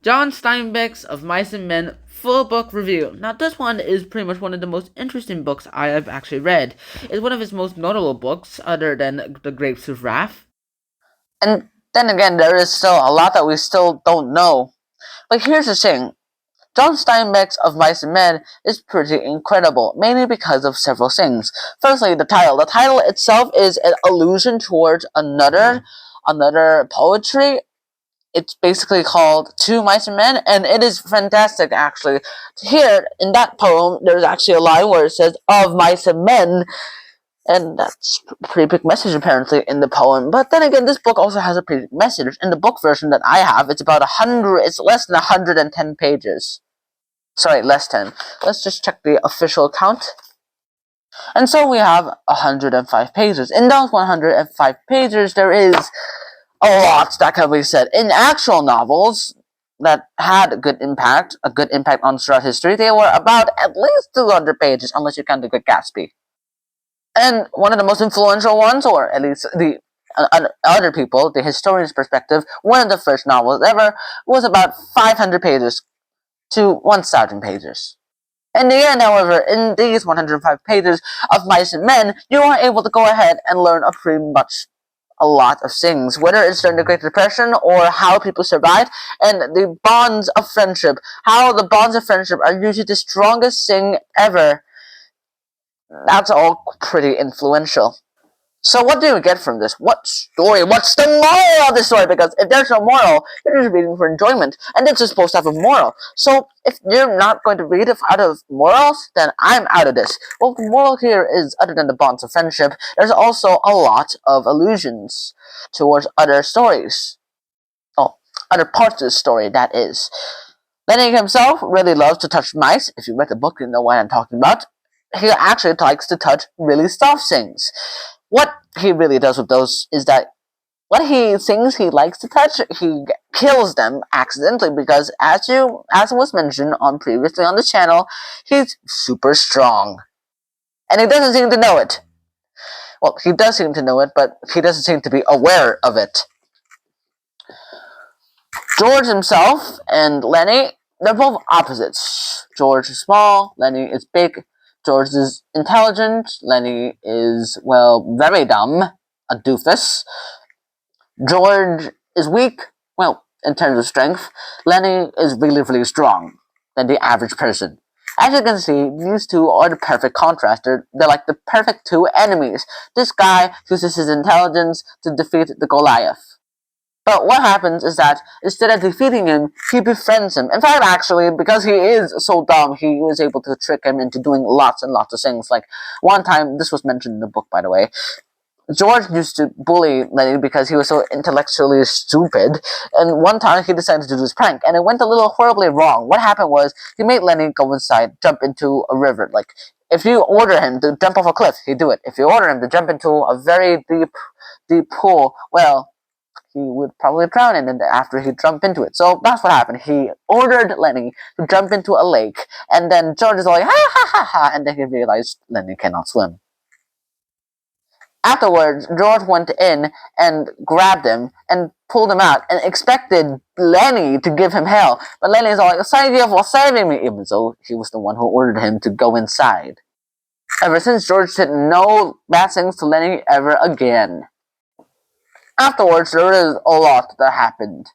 John Steinbeck's Of Mice and Men full book review. Now, this one is pretty much one of the most interesting books I have actually read. It's one of his most notable books, other than The Grapes of Wrath. And then again, there is still a lot that we still don't know. But here's the thing. John Steinbeck's Of Mice and Men is pretty incredible, mainly because of several things. Firstly, the title. The title itself is an allusion towards another poetry. It's basically called Two Mice and Men, and it is fantastic, actually. Here, in that poem, there's actually a line where it says, "Of mice and men," and that's a pretty big message, apparently, in the poem. But then again, this book also has a pretty big message. In the book version that I have, it's about 100, it's less than 110 pages. Sorry, less 10. Let's just check the official count. And so we have 105 pages. In those 105 pages, there is a lot that can be said. In actual novels that had a good impact on throughout history, they were about at least 200 pages, unless you count The Great Gatsby. And one of the most influential ones, or at least the other people, the historian's perspective, one of the first novels ever, was about 500 pages to 1,000 pages. In the end, however, in these 105 pages of Mice and Men, you are able to go ahead and learn pretty much a lot of things, whether it's during the Great Depression or how people survived, and the bonds of friendship, how the bonds of friendship are usually the strongest thing ever. That's all pretty influential. So what do we get from this? What story? What's the moral of the story? Because if there's no moral, you're just reading for enjoyment, and this is supposed to have a moral. So if you're not going to read it out of morals, then I'm out of this. Well, the moral here is, other than the bonds of friendship, there's also a lot of allusions towards other stories. Oh, other parts of the story, that is. Lenny himself really loves to touch mice. If you read the book, you know what I'm talking about. He actually likes to touch really soft things. What he really does with those is that what he thinks he likes to touch, he kills them accidentally, because as was mentioned previously on the channel, he's super strong. And he doesn't seem to know it. Well, he does seem to know it, but he doesn't seem to be aware of it. George himself and Lenny, they're both opposites. George is small, Lenny is big. George is intelligent, Lenny is, well, very dumb, a doofus. George is weak, well, in terms of strength. Lenny is really, really strong than the average person. As you can see, these two are the perfect contrast. They're like the perfect two enemies. This guy uses his intelligence to defeat the Goliath. But what happens is that instead of defeating him, he befriends him. In fact, actually, because he is so dumb, he was able to trick him into doing lots and lots of things. Like, one time, this was mentioned in the book, by the way, George used to bully Lenny because he was so intellectually stupid, and one time he decided to do this prank, and it went a little horribly wrong. What happened was, he made Lenny go inside, jump into a river. Like, if you order him to jump off a cliff, he'd do it. If you order him to jump into a very deep pool, well, he would probably drown in it after he jumped into it. So that's what happened. He ordered Lenny to jump into a lake, and then George is like, ha ha ha ha, and then he realized Lenny cannot swim. Afterwards, George went in and grabbed him and pulled him out and expected Lenny to give him hell. But Lenny's like, thank you for saving me, even though he was the one who ordered him to go inside. Ever since, George said no bad things to Lenny ever again. Afterwards, there is a lot that happened.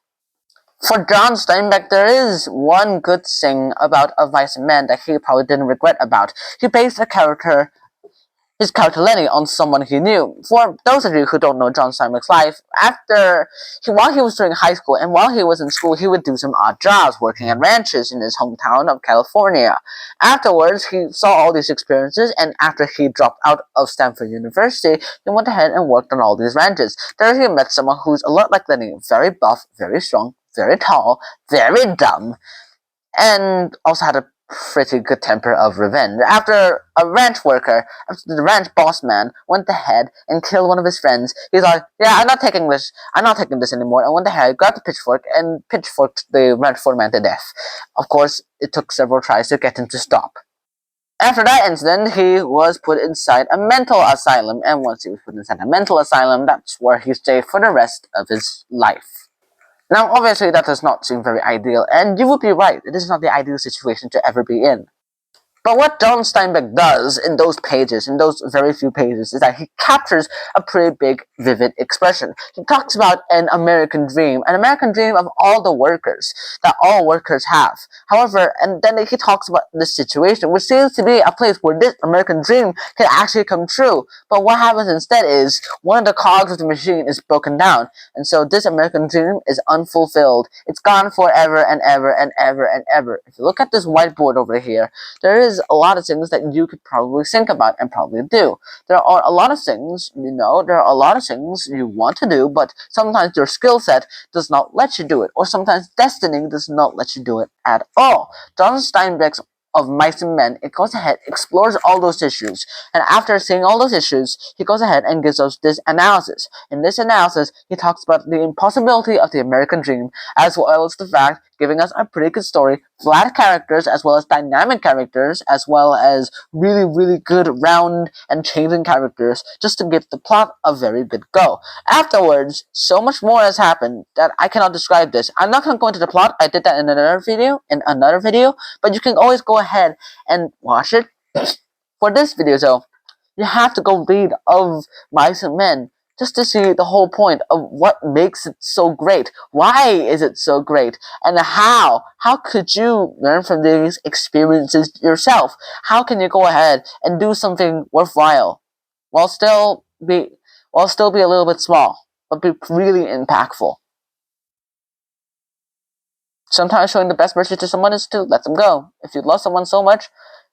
For John Steinbeck, there is one good thing about Of Mice and Men that he probably didn't regret about. He based his character Lenny on someone he knew. For those of you who don't know John Steinbeck's life, while he was during high school and while he was in school, he would do some odd jobs working at ranches in his hometown of California. Afterwards, he saw all these experiences, and after he dropped out of Stanford University, he went ahead and worked on all these ranches. There he met someone who's a lot like Lenny, very buff, very strong, very tall, very dumb, and also had a pretty good temper of revenge. After the ranch boss man went ahead and killed one of his friends, he's like, yeah, I'm not taking this anymore, and went ahead, grabbed the pitchfork, and pitchforked the ranch foreman to death. Of course, it took several tries to get him to stop. After that incident, he was put inside a mental asylum, and once he was put inside a mental asylum, that's where he stayed for the rest of his life. Now, obviously, that does not seem very ideal, and you would be right. It is not the ideal situation to ever be in. But what John Steinbeck does in those pages, in those very few pages, is that he captures a pretty big, vivid expression. He talks about an American dream of all the workers, that all workers have. However, and then he talks about this situation, which seems to be a place where this American dream can actually come true. But what happens instead is one of the cogs of the machine is broken down, and so this American dream is unfulfilled. It's gone forever and ever and ever and ever. If you look at this whiteboard over here, there is a lot of things that you could probably think about and probably do. There are a lot of things, there are a lot of things you want to do, but sometimes your skill set does not let you do it, or sometimes destiny does not let you do it at all. John Steinbeck's of Mice and Men, it goes ahead, explores all those issues, and after seeing all those issues, he goes ahead and gives us this analysis. In this analysis, he talks about the impossibility of the American dream, as well as the fact giving us a pretty good story, flat characters, as well as dynamic characters, as well as really, really good round and changing characters, just to give the plot a very good go. Afterwards, so much more has happened that I cannot describe this. I'm not going to go into the plot. I did that in another video, but you can always go ahead and watch it. For this video, though, you have to go read of Mice and Men just to see the whole point of what makes it so great. Why is it so great? And how? How could you learn from these experiences yourself? How can you go ahead and do something worthwhile while still be a little bit small, but be really impactful? Sometimes showing the best mercy to someone is to let them go. If you love someone so much,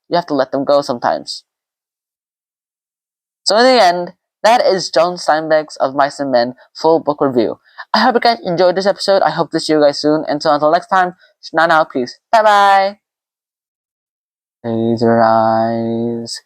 you have to let them go sometimes. So in the end, that is John Steinbeck's Of Mice and Men full book review. I hope you guys enjoyed this episode. I hope to see you guys soon. And so until next time, now, peace. Bye bye. Close your eyes.